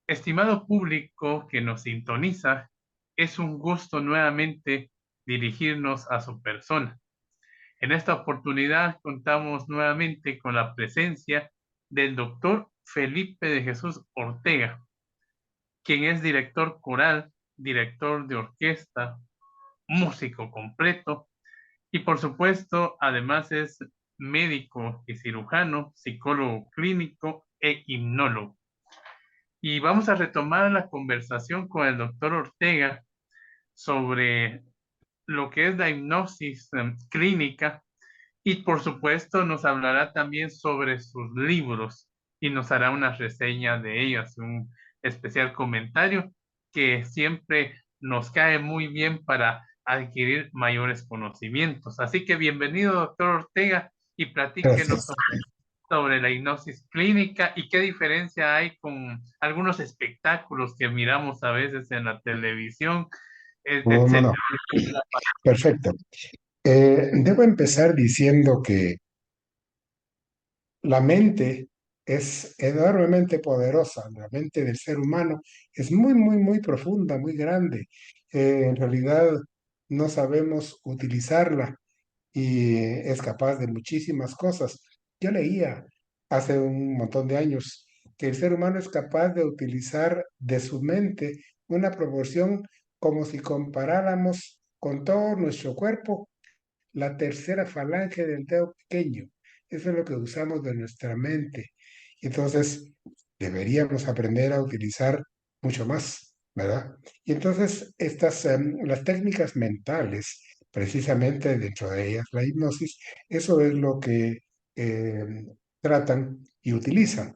Estimado público que nos sintoniza, es un gusto nuevamente dirigirnos a su persona. En esta oportunidad contamos nuevamente con la presencia del doctor Felipe de Jesús Ortega, quien es director coral, director de orquesta, músico completo y por supuesto además es médico y cirujano, psicólogo clínico e hipnólogo. Y vamos a retomar la conversación con el doctor Ortega sobre lo que es la hipnosis clínica y por supuesto nos hablará también sobre sus libros y nos hará una reseña de ellos, un especial comentario que siempre nos cae muy bien para adquirir mayores conocimientos. Así que bienvenido, doctor Ortega, y platíquenos Gracias. sobre la hipnosis clínica y qué diferencia hay con algunos espectáculos que miramos a veces en la televisión, ¿Cómo etcétera. no? Perfecto. Debo empezar diciendo que la mente es enormemente poderosa. La mente del ser humano es muy, muy, muy profunda, muy grande. En realidad no sabemos utilizarla y es capaz de muchísimas cosas. Yo leía hace un montón de años que el ser humano es capaz de utilizar de su mente una proporción como si comparáramos con todo nuestro cuerpo la tercera falange del dedo pequeño. Eso es lo que usamos de nuestra mente. Entonces, deberíamos aprender a utilizar mucho más, ¿verdad? Y entonces, las técnicas mentales, precisamente dentro de ellas, la hipnosis, eso es lo que tratan y utilizan.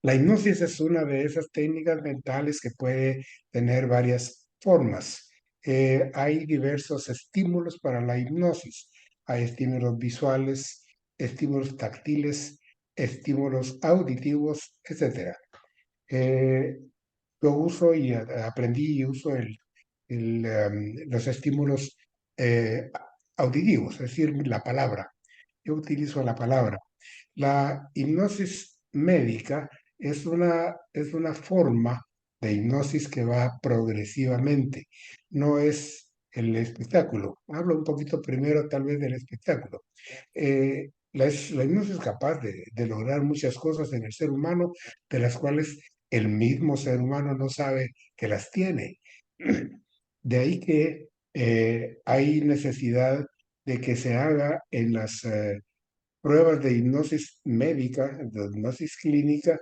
La hipnosis es una de esas técnicas mentales que puede tener varias formas. Hay diversos estímulos para la hipnosis. Hay estímulos visuales, estímulos táctiles, estímulos auditivos, etcétera. Eh, yo uso y aprendí y uso los estímulos eh, auditivos, es decir, la palabra. Yo utilizo la palabra. La hipnosis médica es una forma de hipnosis que va progresivamente, no es el espectáculo. Hablo un poquito primero tal vez del espectáculo. La hipnosis es capaz de lograr muchas cosas en el ser humano, de las cuales el mismo ser humano no sabe que las tiene. De ahí que hay necesidad de que se haga en las pruebas de hipnosis médica, de hipnosis clínica,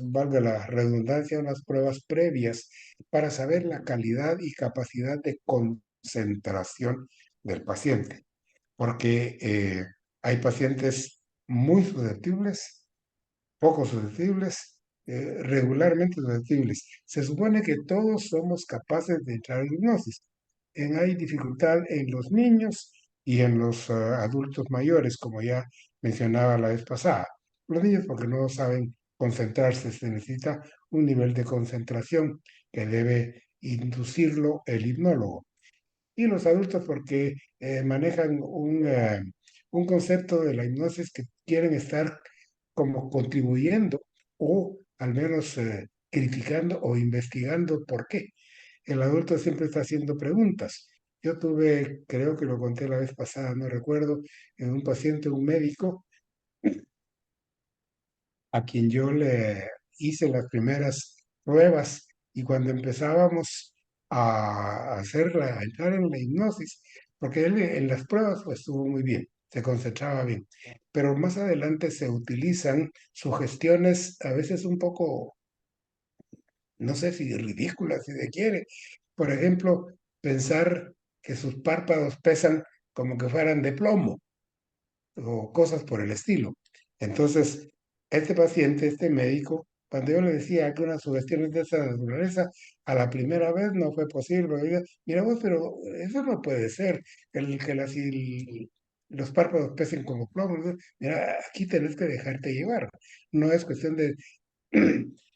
valga la redundancia, unas pruebas previas para saber la calidad y capacidad de concentración del paciente, porque hay pacientes muy susceptibles, poco susceptibles, regularmente susceptibles. Se supone que todos somos capaces de entrar en hipnosis. Hay dificultad en los niños y en los adultos mayores, como ya mencionaba la vez pasada. Los niños porque no saben concentrarse, se necesita un nivel de concentración que debe inducirlo el hipnólogo. Y los adultos porque manejan un concepto de la hipnosis que quieren estar como contribuyendo o al menos criticando o investigando por qué. El adulto siempre está haciendo preguntas. Yo tuve, creo que lo conté la vez pasada, no recuerdo, en un paciente, un médico, a quien yo le hice las primeras pruebas y cuando empezábamos a entrar en la hipnosis, porque él en las pruebas pues estuvo muy bien, se concentraba bien, pero más adelante se utilizan sugestiones a veces un poco, no sé si ridículas, si se quiere. Por ejemplo, pensar que sus párpados pesan como que fueran de plomo o cosas por el estilo. Entonces, este paciente, este médico, cuando yo le decía que unas sugestiones de esa naturaleza, a la primera vez no fue posible. Porque digo, mira vos, pero eso no puede ser, los párpados pesen como plomo. ¿No? Mira, aquí tenés que dejarte llevar. No es cuestión de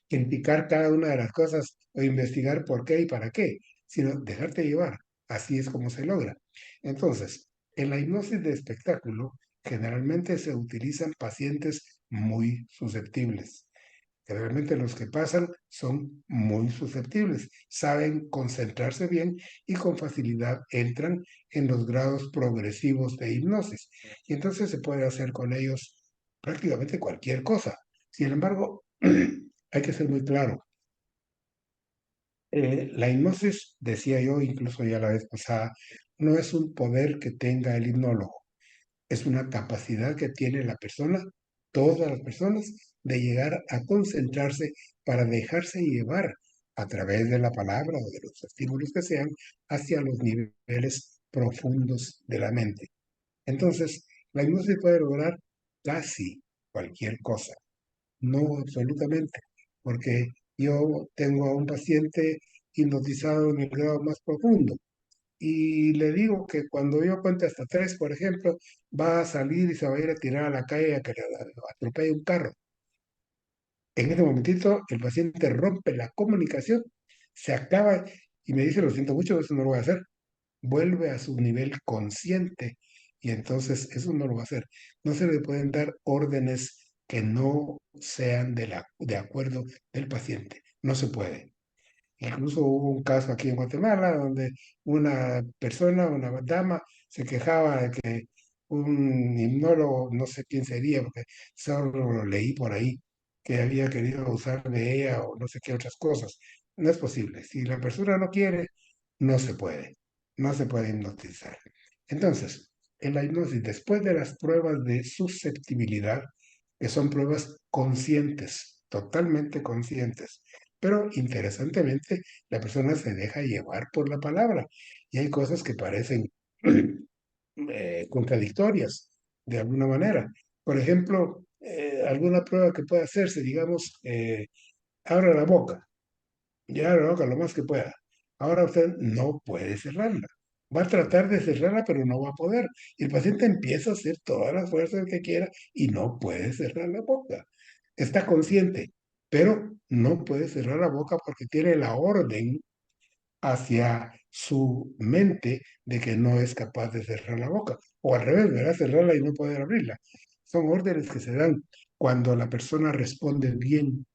criticar cada una de las cosas o investigar por qué y para qué, sino dejarte llevar. Así es como se logra. Entonces, en la hipnosis de espectáculo, generalmente se utilizan pacientes muy susceptibles. Generalmente los que pasan son muy susceptibles, saben concentrarse bien y con facilidad entran en los grados progresivos de hipnosis. Y entonces se puede hacer con ellos prácticamente cualquier cosa. Sin embargo, hay que ser muy claro. La hipnosis, decía yo incluso ya la vez pasada, no es un poder que tenga el hipnólogo, es una capacidad que tiene la persona, todas las personas, de llegar a concentrarse para dejarse llevar a través de la palabra o de los estímulos que sean hacia los niveles profundos de la mente. Entonces, la hipnosis puede lograr casi cualquier cosa, no absolutamente, porque yo tengo a un paciente hipnotizado en el grado más profundo y le digo que cuando yo cuente hasta tres, por ejemplo, va a salir y se va a ir a tirar a la calle a que le atropelle un carro. En ese momentito, el paciente rompe la comunicación, se acaba y me dice, lo siento mucho, eso no lo voy a hacer. Vuelve a su nivel consciente y entonces eso no lo va a hacer. No se le pueden dar órdenes que no sean de acuerdo del paciente. No se puede. Incluso hubo un caso aquí en Guatemala donde una persona, una dama, se quejaba de que un hipnólogo, no sé quién sería, porque solo lo leí por ahí, que había querido abusar de ella o no sé qué otras cosas. No es posible. Si la persona no quiere, no se puede. No se puede hipnotizar. Entonces, en la hipnosis, después de las pruebas de susceptibilidad, que son pruebas conscientes, totalmente conscientes, pero interesantemente, la persona se deja llevar por la palabra y hay cosas que parecen contradictorias de alguna manera. Por ejemplo, alguna prueba que pueda hacerse, digamos, abra la boca, ya abra la boca lo más que pueda. Ahora usted no puede cerrarla. Va a tratar de cerrarla, pero no va a poder. Y el paciente empieza a hacer todas las fuerzas que quiera y no puede cerrar la boca. Está consciente, pero no puede cerrar la boca porque tiene la orden hacia su mente de que no es capaz de cerrar la boca. O al revés, ¿verdad? Cerrarla y no poder abrirla. Son órdenes que se dan cuando la persona responde bien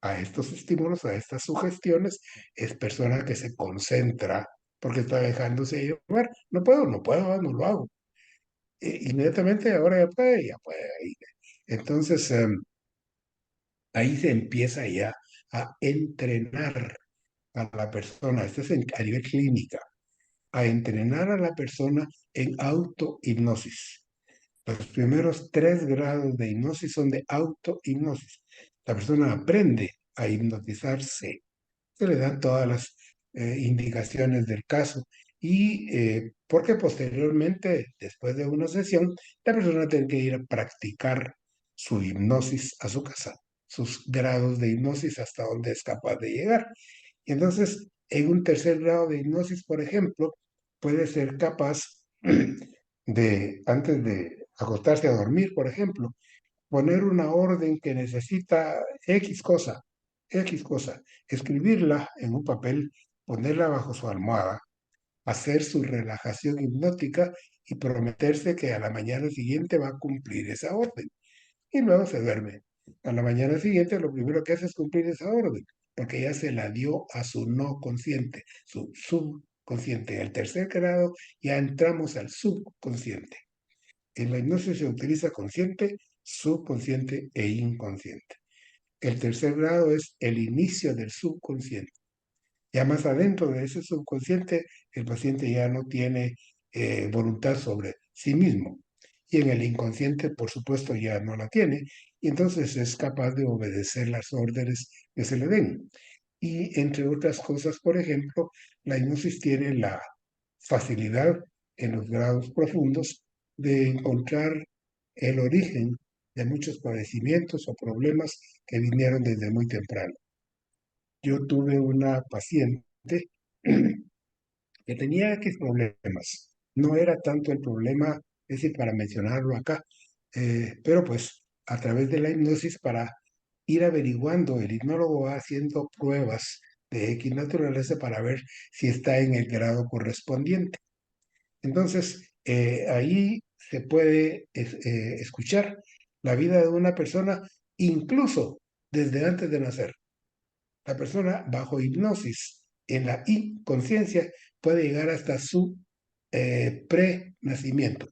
a estos estímulos, a estas sugestiones, es persona que se concentra porque está dejándose llevar. No puedo, no puedo, no lo hago. Inmediatamente ahora ya puede. Entonces, ahí se empieza ya a entrenar a la persona, esto es a nivel clínica, a entrenar a la persona en autohipnosis. Los primeros 3 grados de hipnosis son de autohipnosis. La persona aprende a hipnotizarse. Se le dan todas las indicaciones del caso y porque posteriormente, después de una sesión, la persona tiene que ir a practicar su hipnosis a su casa, sus grados de hipnosis hasta donde es capaz de llegar. Y entonces, en un tercer grado de hipnosis, por ejemplo, puede ser capaz de, antes de acostarse a dormir, por ejemplo, poner una orden que necesita X cosa, escribirla en un papel, ponerla bajo su almohada, hacer su relajación hipnótica y prometerse que a la mañana siguiente va a cumplir esa orden y luego se duerme. A la mañana siguiente lo primero que hace es cumplir esa orden, porque ya se la dio a su no consciente, su subconsciente. En el tercer grado ya entramos al subconsciente. En la hipnosis se utiliza consciente, subconsciente e inconsciente. El tercer grado es el inicio del subconsciente. Ya más adentro de ese subconsciente, el paciente ya no tiene voluntad sobre sí mismo. Y en el inconsciente, por supuesto, ya no la tiene. Y entonces es capaz de obedecer las órdenes que se le den. Y entre otras cosas, por ejemplo, la hipnosis tiene la facilidad en los grados profundos de encontrar el origen de muchos padecimientos o problemas que vinieron desde muy temprano. Yo tuve una paciente que tenía X problemas. No era tanto el problema, es decir, para mencionarlo acá, pero pues a través de la hipnosis para ir averiguando, el hipnólogo va haciendo pruebas de X naturaleza para ver si está en el grado correspondiente. Entonces, ahí se puede escuchar la vida de una persona, incluso desde antes de nacer. La persona bajo hipnosis en la inconsciencia puede llegar hasta su pre-nacimiento.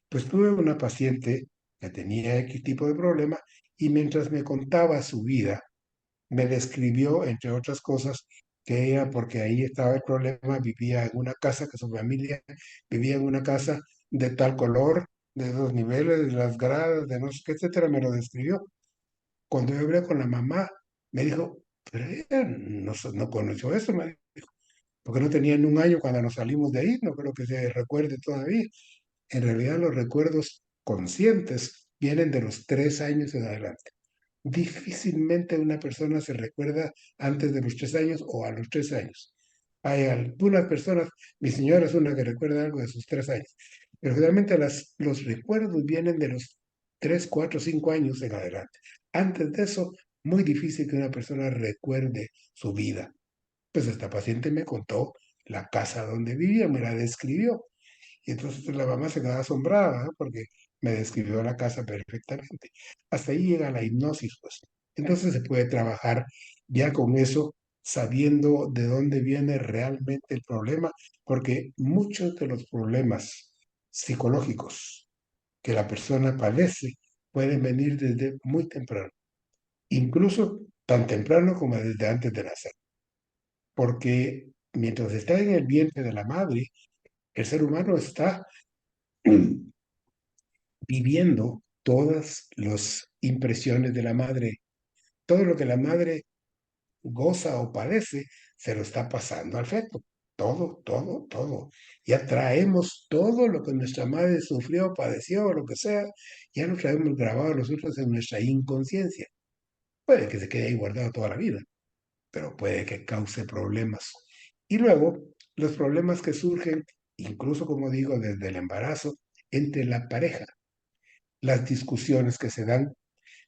Pues tuve una paciente que tenía X tipo de problema y mientras me contaba su vida, me describió, entre otras cosas, que ella, porque ahí estaba el problema, vivía en una casa, que su familia vivía en una casa de tal color, de dos niveles, de las gradas, de no sé qué, etcétera, me lo describió. Cuando yo hablé con la mamá, me dijo, pero ella no conoció eso, me dijo, porque no tenía ni un año cuando nos salimos de ahí, no creo que se recuerde todavía. En realidad los recuerdos conscientes vienen de los 3 años en adelante. Difícilmente una persona se recuerda antes de los 3 años o a los 3 años. Hay algunas personas, mi señora es una que recuerda algo de sus 3 años, pero generalmente los recuerdos vienen de los 3, 4, 5 años en adelante. Antes de eso, muy difícil que una persona recuerde su vida. Pues esta paciente me contó la casa donde vivía, me la describió. Y entonces la mamá se quedaba asombrada, ¿no? Porque me describió la casa perfectamente. Hasta ahí llega la hipnosis, pues. Entonces se puede trabajar ya con eso, sabiendo de dónde viene realmente el problema, porque muchos de los problemas psicológicos que la persona padece pueden venir desde muy temprano, incluso tan temprano como desde antes de nacer, porque mientras está en el vientre de la madre, el ser humano está viviendo todas las impresiones de la madre. Todo lo que la madre goza o padece, se lo está pasando al feto. Todo, todo, todo. Ya traemos todo lo que nuestra madre sufrió, padeció, o lo que sea, ya lo traemos grabado nosotros en nuestra inconsciencia. Puede que se quede ahí guardado toda la vida, pero puede que cause problemas. Y luego, los problemas que surgen, incluso como digo, desde el embarazo, entre la pareja, las discusiones que se dan,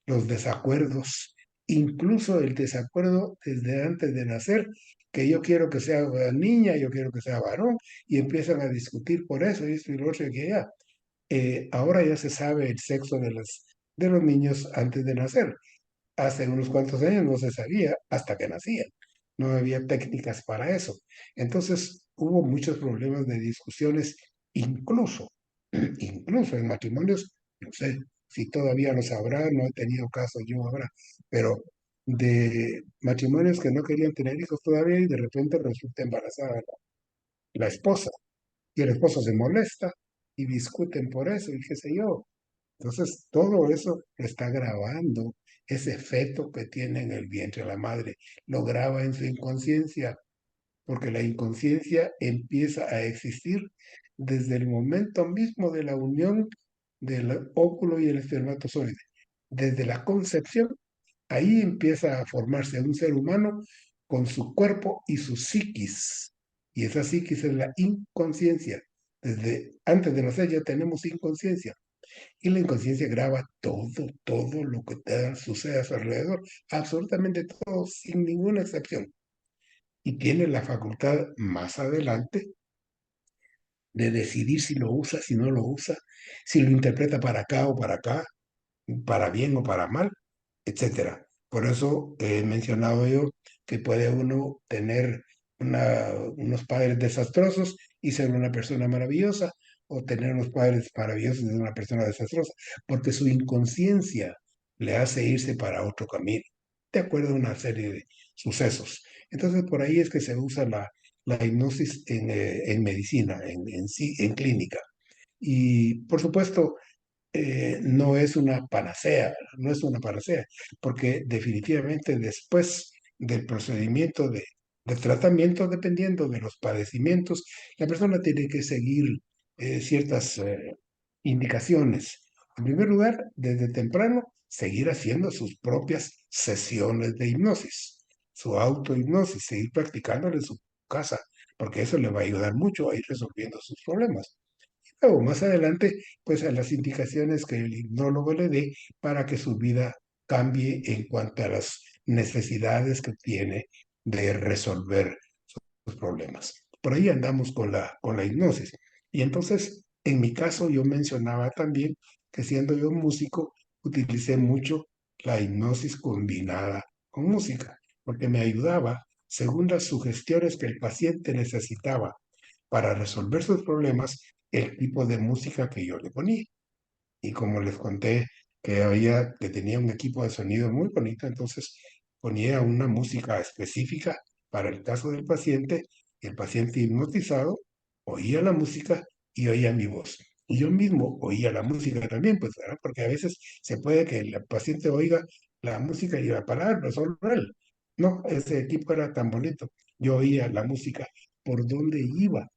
los desacuerdos, incluso el desacuerdo desde antes de nacer, que yo quiero que sea niña, yo quiero que sea varón, y empiezan a discutir por eso, y esto y lo otro, y que ya. Ahora ya se sabe el sexo de los niños antes de nacer. Hace unos cuantos años no se sabía hasta que nacían. No había técnicas para eso. Entonces hubo muchos problemas de discusiones, incluso, incluso en matrimonios, no sé si todavía lo sabrá, no he tenido caso yo ahora, pero de matrimonios que no querían tener hijos todavía y de repente resulta embarazada la esposa y el esposo se molesta y discuten por eso y qué sé yo. Entonces, todo eso lo está grabando ese feto que tiene en el vientre de la madre, lo graba en su inconsciencia, porque la inconsciencia empieza a existir desde el momento mismo de la unión del óvulo y el espermatozoide. Desde la concepción, ahí empieza a formarse un ser humano con su cuerpo y su psiquis. Y esa psiquis es la inconsciencia. Desde antes de nacer ya tenemos inconsciencia. Y la inconsciencia graba todo, todo lo que sucede a su alrededor, absolutamente todo, sin ninguna excepción. Y tiene la facultad más adelante de decidir si lo usa, si no lo usa, si lo interpreta para acá o para acá, para bien o para mal, etcétera. Por eso he mencionado yo que puede uno tener unos padres desastrosos y ser una persona maravillosa, o tener unos padres maravillosos y ser una persona desastrosa, porque su inconsciencia le hace irse para otro camino, de acuerdo a una serie de sucesos. Entonces, por ahí es que se usa la hipnosis en medicina, sí, en clínica. Y, por supuesto, no es una panacea, no es una panacea, porque definitivamente después del procedimiento de tratamiento, dependiendo de los padecimientos, la persona tiene que seguir ciertas indicaciones. En primer lugar, desde temprano, seguir haciendo sus propias sesiones de hipnosis, su autohipnosis, seguir practicándola en su casa, porque eso le va a ayudar mucho a ir resolviendo sus problemas. Luego, más adelante, pues a las indicaciones que el hipnólogo le dé para que su vida cambie en cuanto a las necesidades que tiene de resolver sus problemas. Por ahí andamos con la hipnosis. Y entonces, en mi caso, yo mencionaba también que siendo yo músico, utilicé mucho la hipnosis combinada con música, porque me ayudaba según las sugestiones que el paciente necesitaba para resolver sus problemas, el tipo de música que yo le ponía. Y como les conté que tenía un equipo de sonido muy bonito, entonces ponía una música específica para el caso del paciente, y el paciente hipnotizado oía la música y oía mi voz. Y yo mismo oía la música también, pues, ¿verdad? Porque a veces se puede que el paciente oiga la música y la palabra, no solo él. No, ese equipo era tan bonito. Yo oía la música por donde iba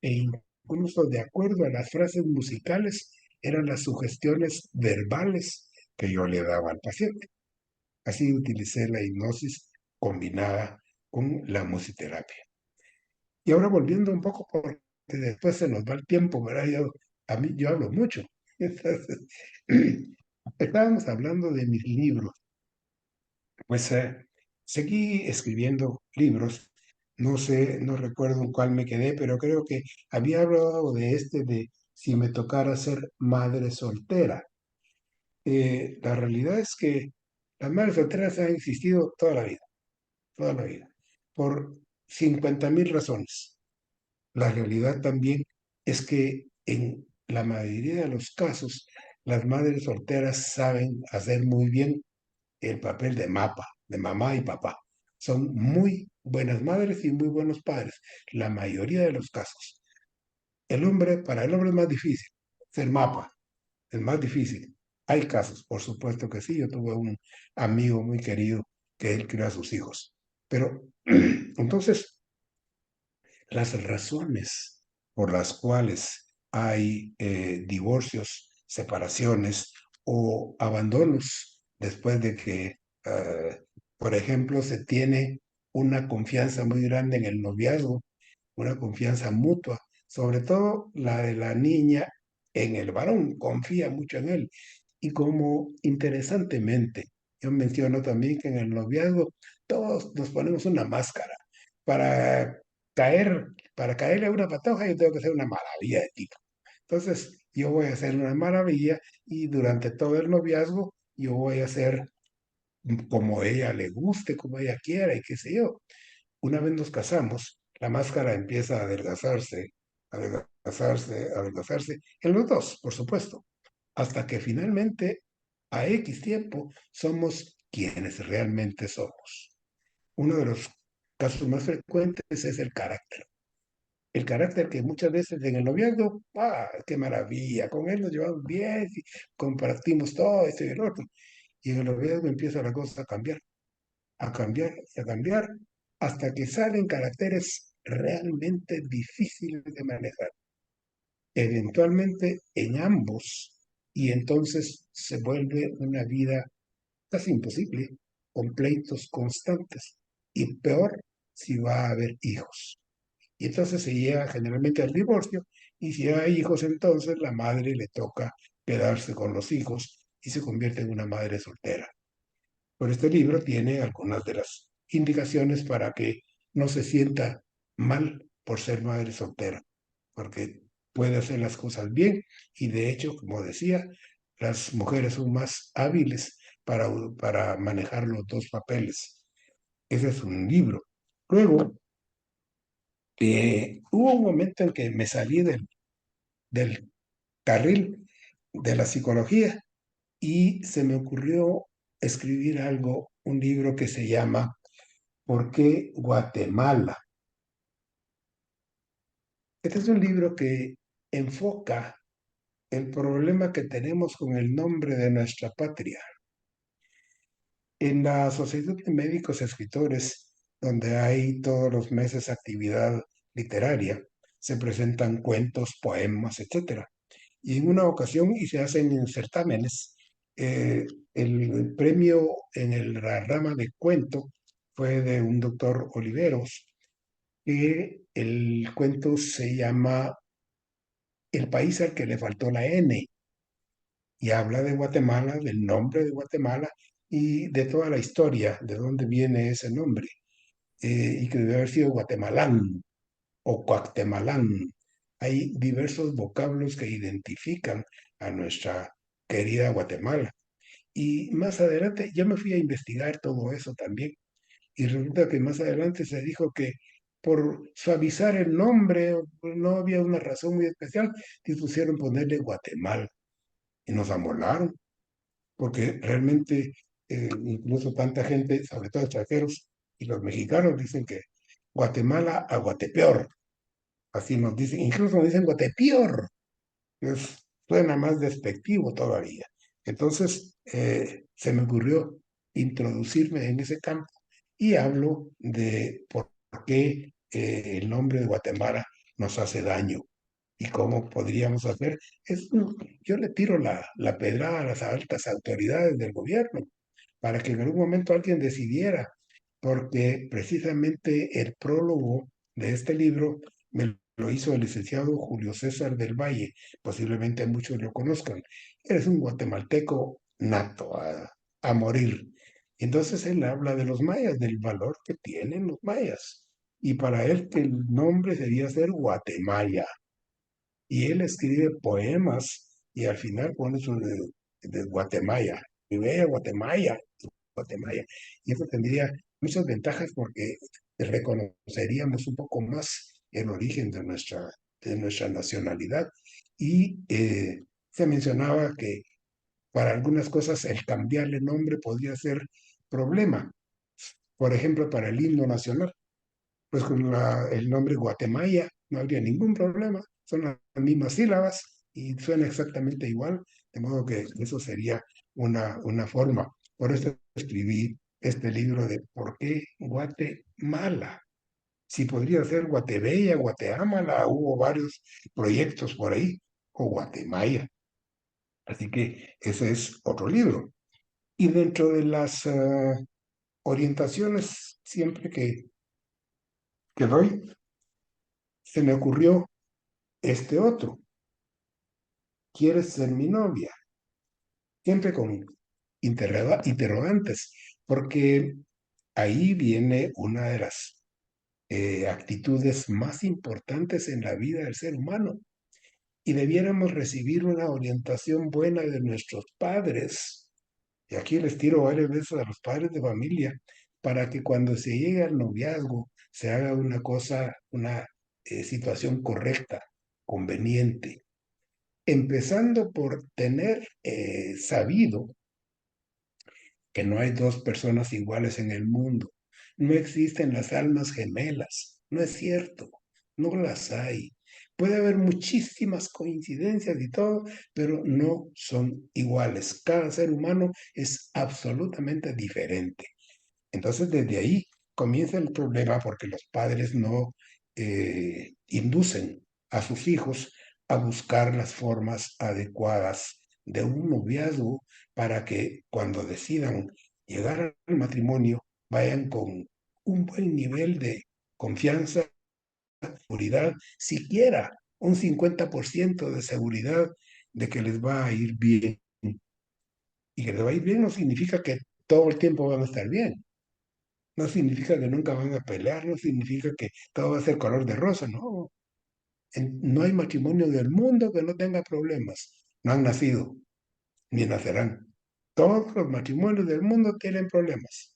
e incluso de acuerdo a las frases musicales eran las sugestiones verbales que yo le daba al paciente. Así utilicé la hipnosis combinada con la musiterapia. Y ahora volviendo un poco, porque después se nos va el tiempo, ¿verdad? A mí yo hablo mucho. Entonces, estábamos hablando de mis libros. Pues seguí escribiendo libros. No sé, no recuerdo en cuál me quedé, pero creo que había hablado de de si me tocara ser madre soltera. La realidad es que las madres solteras han existido toda la vida, por 50.000 razones. La realidad también es que en la mayoría de los casos, las madres solteras saben hacer muy bien el papel de mapa, de mamá y papá. Son muy buenas madres y muy buenos padres, la mayoría de los casos. Para el hombre es más difícil ser mapa, es más difícil. Hay casos, por supuesto que sí. Yo tuve un amigo muy querido que él crió a sus hijos. Pero entonces, las razones por las cuales hay divorcios, separaciones o abandonos después de que, por ejemplo, se tiene una confianza muy grande en el noviazgo, una confianza mutua, sobre todo la de la niña en el varón, confía mucho en él. Y como interesantemente, yo menciono también que en el noviazgo todos nos ponemos una máscara para caer, para caerle a una patoja. Yo tengo que ser una maravilla de tipo. Entonces, yo voy a ser una maravilla y durante todo el noviazgo yo voy a ser como ella le guste, como ella quiera y qué sé yo. Una vez nos casamos, la máscara empieza a adelgazarse en los dos, por supuesto, hasta que finalmente, a X tiempo, somos quienes realmente somos. Uno de los casos más frecuentes es el carácter. El carácter que muchas veces en el noviazgo, qué maravilla, con él nos llevamos bien, y compartimos todo esto y el otro. Y en el noviazgo empieza la cosa a cambiar, a cambiar y a cambiar, hasta que salen caracteres realmente difíciles de manejar, eventualmente en ambos, y entonces se vuelve una vida casi imposible, con pleitos constantes, y peor si va a haber hijos. Y entonces se llega generalmente al divorcio, y si hay hijos, entonces la madre le toca quedarse con los hijos y se convierte en una madre soltera. Pero este libro tiene algunas de las indicaciones para que no se sienta mal por ser madre soltera, porque puede hacer las cosas bien y de hecho, como decía, las mujeres son más hábiles para manejar los dos papeles. Ese es un libro. Luego, hubo un momento en que me salí del carril de la psicología y se me ocurrió escribir un libro que se llama ¿Por qué Guatemala? Este es un libro que enfoca el problema que tenemos con el nombre de nuestra patria. En la Sociedad de Médicos Escritores, donde hay todos los meses actividad literaria, se presentan cuentos, poemas, etcétera. Y en una ocasión, y se hacen certámenes, eh, el premio en la rama de cuento fue de un doctor Oliveros, que el cuento se llama El país al que le faltó la N, y habla de Guatemala, del nombre de Guatemala y de toda la historia, de dónde viene ese nombre, y que debe haber sido guatemalán o cuactemalán. Hay diversos vocablos que identifican a nuestra querida Guatemala. Y más adelante yo me fui a investigar todo eso también. Y resulta que más adelante se dijo que por suavizar el nombre, no había una razón muy especial, dispusieron ponerle Guatemala. Y nos amolaron, porque realmente incluso tanta gente, sobre todo extranjeros y los mexicanos, dicen que Guatemala a Guatepeor. Así nos dicen, incluso nos dicen Guatepeor. Suena más despectivo todavía. Entonces, se me ocurrió introducirme en ese campo y hablo de por qué el nombre de Guatemala nos hace daño y cómo podríamos hacer. Yo le tiro la pedrada a las altas autoridades del gobierno para que en algún momento alguien decidiera, porque precisamente el prólogo de este libro me lo hizo el licenciado Julio César del Valle, posiblemente muchos lo conozcan. Es un guatemalteco nato a morir. Entonces él habla de los mayas, del valor que tienen los mayas. Y para él que el nombre debía ser Guatemala. Y él escribe poemas y al final pone su de Guatemala. Y vea Guatemala, Guatemala. Y eso tendría muchas ventajas porque reconoceríamos un poco más el origen de nuestra nacionalidad. Y se mencionaba que para algunas cosas el cambiarle nombre podría ser problema. Por ejemplo, para el himno nacional, pues con el nombre Guatemala no habría ningún problema. Son las mismas sílabas y suena exactamente igual, de modo que eso sería una forma. Por eso escribí este libro de ¿Por qué Guatemala? Si podría ser Guatebella, Guateámala, hubo varios proyectos por ahí, o Guatemala. Así que ese es otro libro. Y dentro de las orientaciones siempre que doy, se me ocurrió este otro. ¿Quieres ser mi novia? Siempre con interrogantes, porque ahí viene una de las actitudes más importantes en la vida del ser humano y debiéramos recibir una orientación buena de nuestros padres. Y aquí les tiro varias veces a los padres de familia para que cuando se llegue al noviazgo se haga una cosa, una situación correcta, conveniente. Empezando por tener sabido que no hay dos personas iguales en el mundo. No existen las almas gemelas. No es cierto. No las hay. Puede haber muchísimas coincidencias y todo, pero no son iguales. Cada ser humano es absolutamente diferente. Entonces, desde ahí comienza el problema porque los padres no inducen a sus hijos a buscar las formas adecuadas de un noviazgo para que cuando decidan llegar al matrimonio vayan con un buen nivel de confianza, seguridad, siquiera un 50% de seguridad de que les va a ir bien. Y que les va a ir bien no significa que todo el tiempo van a estar bien. No significa que nunca van a pelear, no significa que todo va a ser color de rosa, no. No hay matrimonio del mundo que no tenga problemas. No han nacido, ni nacerán. Todos los matrimonios del mundo tienen problemas.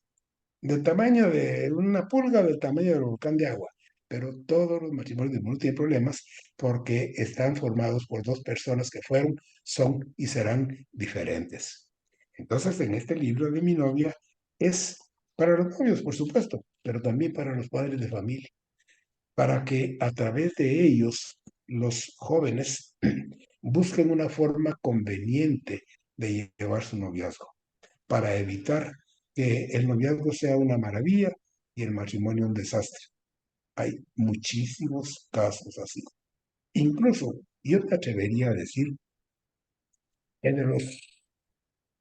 Del tamaño de una pulga, del tamaño del volcán de agua. Pero todos los matrimonios del mundo tienen problemas porque están formados por dos personas que fueron, son y serán diferentes. Entonces, en este libro de mi novia es para los novios, por supuesto, pero también para los padres de familia, para que a través de ellos los jóvenes busquen una forma conveniente de llevar su noviazgo, para evitar que el noviazgo sea una maravilla y el matrimonio un desastre. Hay muchísimos casos así. Incluso yo te atrevería a decir que de los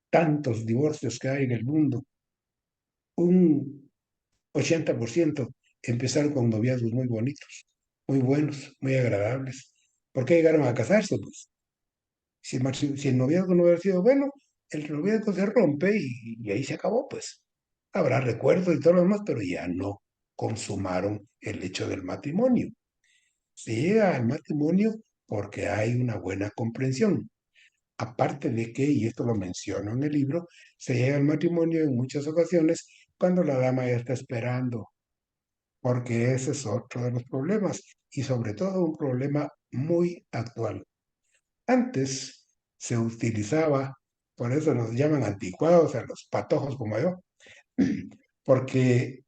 tantos divorcios que hay en el mundo, un 80% empezaron con noviazgos muy bonitos, muy buenos, muy agradables. ¿Por qué llegaron a casarse? Pues si el noviazgo no hubiera sido bueno, el noviazgo se rompe y ahí se acabó, pues. Habrá recuerdos y todo lo demás, pero ya no consumaron el hecho del matrimonio. Se llega al matrimonio porque hay una buena comprensión. Aparte de que, y esto lo menciono en el libro, se llega al matrimonio en muchas ocasiones cuando la dama ya está esperando, porque ese es otro de los problemas y sobre todo un problema muy actual. Antes se utilizaba, por eso nos llaman anticuados a los patojos como yo, porque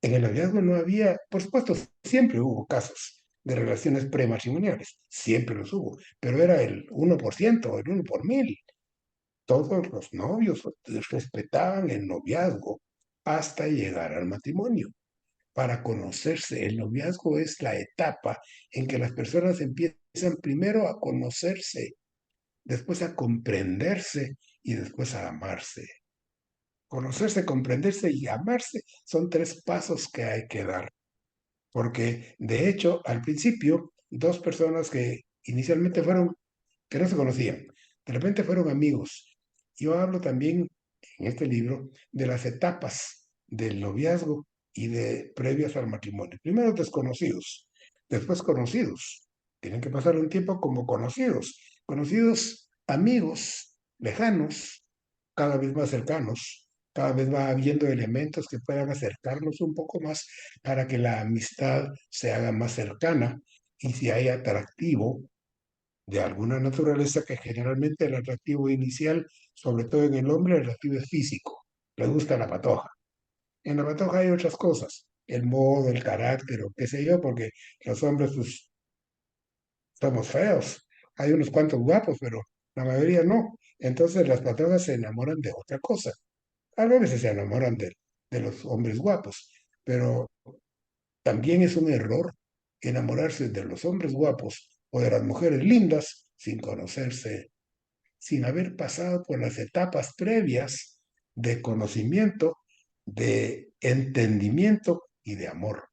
en el noviazgo no había, por supuesto, siempre hubo casos de relaciones prematrimoniales, siempre los hubo, pero era el 1%, el 1 por 1000. Todos los novios respetaban el noviazgo hasta llegar al matrimonio. Para conocerse, el noviazgo es la etapa en que las personas empiezan primero a conocerse, después a comprenderse y después a amarse. Conocerse, comprenderse y amarse son 3 pasos que hay que dar. Porque, de hecho, al principio, dos personas que inicialmente fueron, que no se conocían, de repente fueron amigos. Yo hablo también en este libro de las etapas del noviazgo y de previas al matrimonio. Primero desconocidos, después conocidos. Tienen que pasar un tiempo como conocidos. Conocidos, amigos, lejanos, cada vez más cercanos. Cada vez va habiendo elementos que puedan acercarnos un poco más para que la amistad se haga más cercana y si hay atractivo de alguna naturaleza, que generalmente el atractivo inicial, sobre todo en el hombre, el atractivo es físico. Le gusta la patoja. En la patoja hay otras cosas, el modo, el carácter o qué sé yo, porque los hombres pues somos feos. Hay unos cuantos guapos, pero la mayoría no. Entonces las patojas se enamoran de otra cosa. A veces se enamoran de los hombres guapos, pero también es un error enamorarse de los hombres guapos o de las mujeres lindas sin conocerse, sin haber pasado por las etapas previas de conocimiento, de entendimiento y de amor.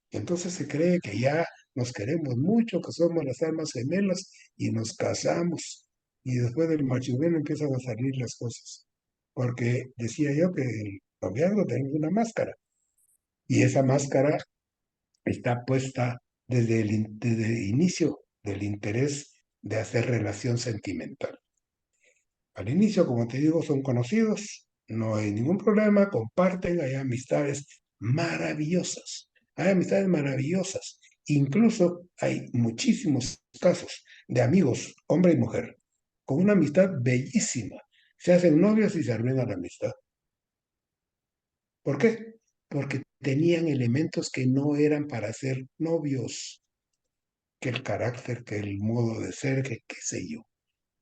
Entonces se cree que ya nos queremos mucho, que somos las almas gemelas y nos casamos. Y después del matrimonio empiezan a salir las cosas. Porque decía yo que el noviazgo tenemos una máscara y esa máscara está puesta desde el inicio del interés de hacer relación sentimental. Al inicio, como te digo, son conocidos, no hay ningún problema, comparten, hay amistades maravillosas, hay amistades maravillosas. Incluso hay muchísimos casos de amigos, hombre y mujer, con una amistad bellísima. Se hacen novios y se arruina la amistad. ¿Por qué? Porque tenían elementos que no eran para ser novios, que el carácter, que el modo de ser, que qué sé yo.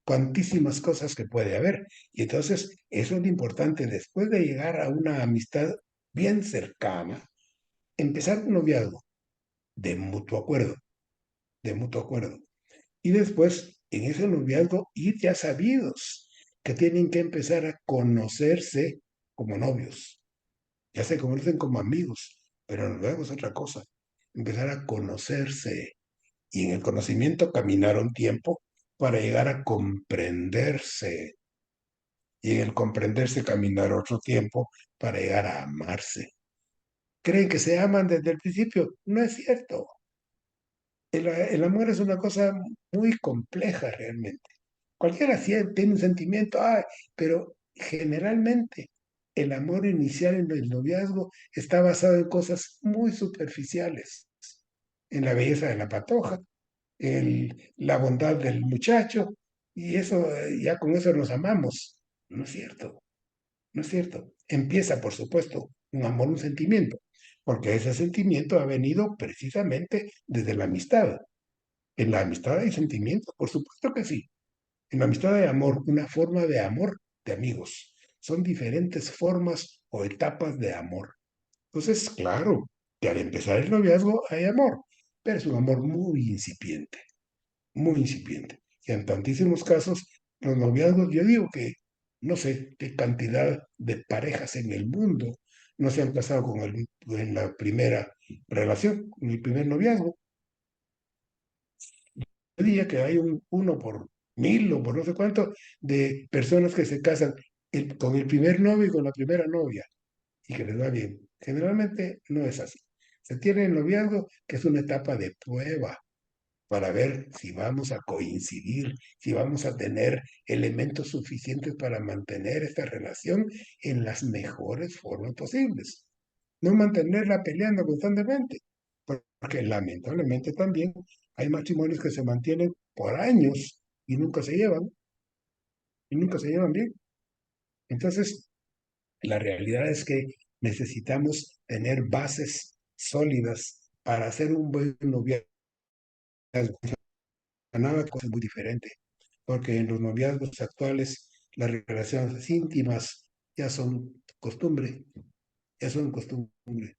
Cuantísimas cosas que puede haber. Y entonces, eso es lo importante, después de llegar a una amistad bien cercana, empezar un noviazgo de mutuo acuerdo, de mutuo acuerdo. Y después, en ese noviazgo, ir ya sabidos que tienen que empezar a conocerse como novios. Ya se conocen como amigos, pero luego es otra cosa. Empezar a conocerse y en el conocimiento caminar un tiempo para llegar a comprenderse y en el comprenderse caminar otro tiempo para llegar a amarse. ¿Creen que se aman desde el principio? No es cierto. El amor es una cosa muy compleja realmente. Cualquiera tiene un sentimiento, pero generalmente el amor inicial en el noviazgo está basado en cosas muy superficiales, en la belleza de la patoja, la bondad del muchacho, y eso, ya con eso nos amamos. No es cierto. ¿No es cierto? Empieza, por supuesto, un amor, un sentimiento, porque ese sentimiento ha venido precisamente desde la amistad. En la amistad hay sentimientos, por supuesto que sí. En la amistad hay amor, una forma de amor de amigos. Son diferentes formas o etapas de amor. Entonces, claro, que al empezar el noviazgo hay amor, pero es un amor muy incipiente, muy incipiente. Y en tantísimos casos, los noviazgos, yo digo que no sé qué cantidad de parejas en el mundo no se han casado en la primera relación, en el primer noviazgo. Yo diría que hay un 1 por 1000 o por no sé cuánto de personas que se casan con el primer novio y con la primera novia y que les va bien. Generalmente no es así. Se tiene el noviazgo, que es una etapa de prueba, para ver si vamos a coincidir, si vamos a tener elementos suficientes para mantener esta relación en las mejores formas posibles. No mantenerla peleando constantemente, porque lamentablemente también hay matrimonios que se mantienen por años y nunca se llevan bien. Entonces, la realidad es que necesitamos tener bases sólidas para hacer un buen noviazgo. Nada es muy diferente, porque en los noviazgos actuales las relaciones íntimas ya son costumbre, ya son costumbre.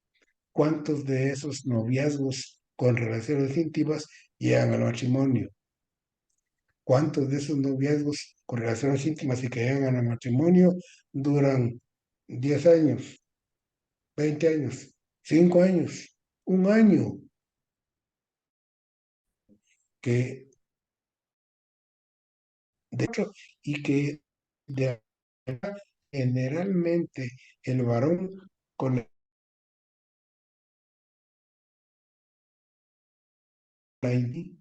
¿Cuántos de esos noviazgos con relaciones íntimas llegan al matrimonio? ¿Cuántos de esos noviazgos con relaciones íntimas y que llegan al matrimonio duran 10 años, 20 años, 5 años, un año? Que de hecho, y que de generalmente el varón con la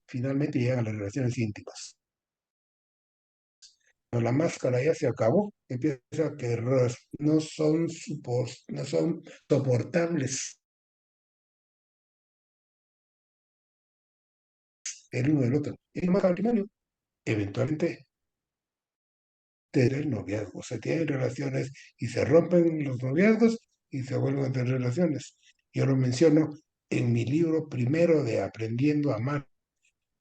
finalmente llega a las relaciones íntimas. Pero la máscara ya se acabó, empieza a que no son soportables el uno del otro. Y más matrimonio, eventualmente el noviazgo, se tienen relaciones y se rompen los noviazgos y se vuelven a tener relaciones. Yo lo menciono en mi libro primero de Aprendiendo a Amar,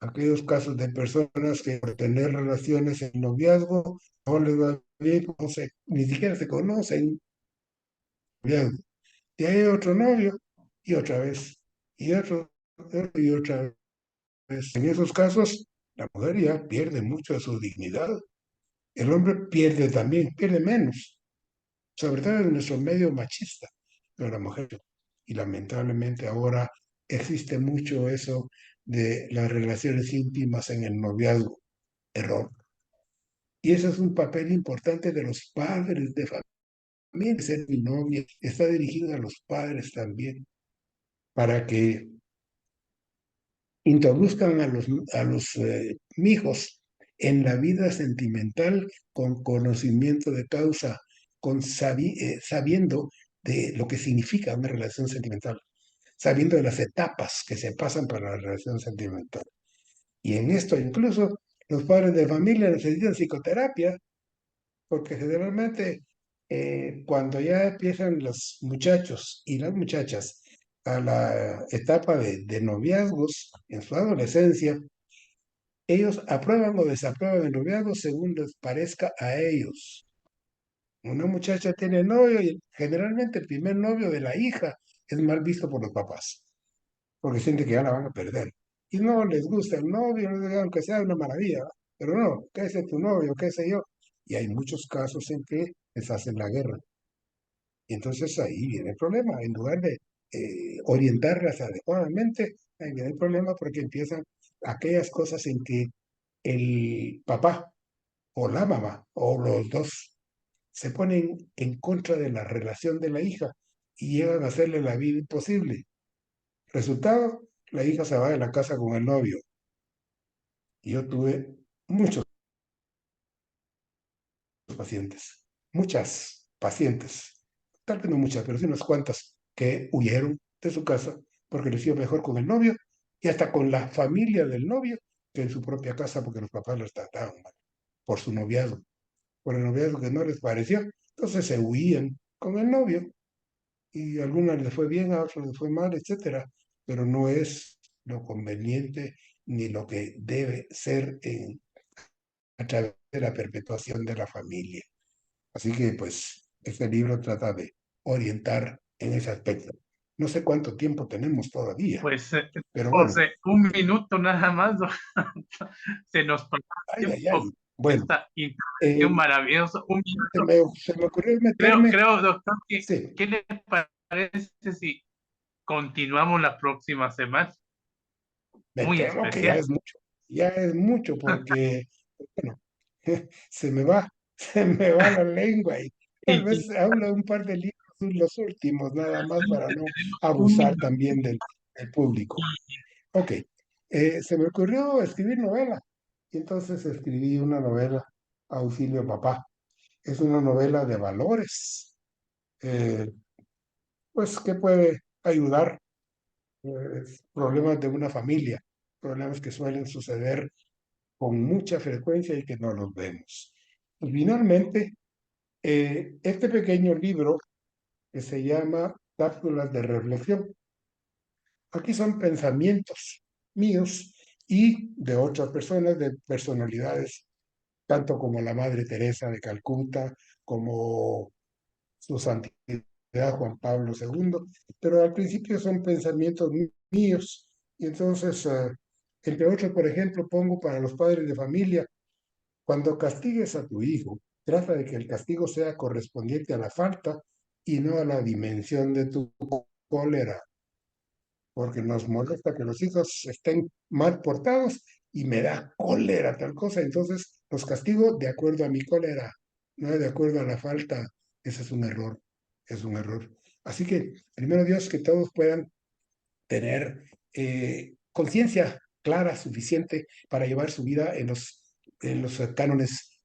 aquellos casos de personas que por tener relaciones en noviazgo no les va bien, ni siquiera se conocen, noviazgo. Y hay otro novio y otra vez, y otro y otra vez. En esos casos, la mujer ya pierde mucho de su dignidad. El hombre pierde también, pierde menos, sobre todo en nuestro medio machista, pero la mujer. Y lamentablemente ahora existe mucho eso de las relaciones íntimas en el noviazgo. Error. Y ese es un papel importante de los padres de familia. Ser mi novia está dirigido a los padres también, para que introduzcan a los hijos en la vida sentimental con conocimiento de causa, sabiendo de lo que significa una relación sentimental, sabiendo de las etapas que se pasan para la relación sentimental. Y en esto incluso los padres de familia necesitan psicoterapia, porque generalmente cuando ya empiezan los muchachos y las muchachas a la etapa de noviazgos en su adolescencia, ellos aprueban o desaprueban el noviazgo según les parezca a ellos. Una muchacha tiene novio y generalmente el primer novio de la hija es mal visto por los papás, porque siente que ya la van a perder. Y no les gusta el novio, aunque sea una maravilla, ¿va? Pero no, ¿qué es tu novio? ¿Qué sé yo? Y hay muchos casos en que les hacen la guerra. Y entonces ahí viene el problema. En lugar de orientarlas adecuadamente, ahí viene el problema porque empiezan aquellas cosas en que el papá o la mamá o los dos se ponen en contra de la relación de la hija y llegan a hacerle la vida imposible. Resultado, la hija se va de la casa con el novio. Y yo tuve muchos pacientes, muchas pacientes, tal vez no muchas, pero sí unas cuantas, que huyeron de su casa porque les iba mejor con el novio y hasta con la familia del novio que en su propia casa porque los papás los trataban mal por su noviazgo, por el noviazgo que no les pareció. Entonces se huían con el novio y a algunas les fue bien, a otros les fue mal, etcétera, pero no es lo conveniente ni lo que debe ser a través de la perpetuación de la familia. Así que, pues, este libro trata de orientar en ese aspecto. No sé cuánto tiempo tenemos todavía, Pues, pero bueno, José, un minuto nada más, se nos pasó ay, el ay, tiempo. ay. Bueno, Esta eh, intervención maravillosa, un se minuto. me, se me ocurrió meterme, Creo, doctor, que, sí, ¿qué le parece si continuamos la próxima semana? me Muy temo que especial. ya es mucho porque, bueno, se me va, se me va la lengua y tal Y vez habla un par de libros, los últimos, nada más para solamente no tenemos un abusar minuto. también del público. Ok, Se me ocurrió escribir novela y entonces escribí una novela, Auxilio Papá. Es una novela de valores, eh, pues que puede ayudar problemas de una familia, problemas que suelen suceder con mucha frecuencia y que no los vemos. Y finalmente, este pequeño libro que se llama Cápsulas de Reflexión. Aquí son pensamientos míos y de otras personas, de personalidades, tanto como la Madre Teresa de Calcuta, como su santidad Juan Pablo II, pero al principio son pensamientos míos. Y entonces, entre otros, por ejemplo, pongo para los padres de familia, cuando castigues a tu hijo, trata de que el castigo sea correspondiente a la falta y no a la dimensión de tu cólera, porque nos molesta que los hijos estén mal portados y me da cólera tal cosa, entonces los castigo de acuerdo a mi cólera, no de acuerdo a la falta. Ese es un error, es un error. Así que, primero Dios, que todos puedan tener conciencia clara, suficiente para llevar su vida en los cánones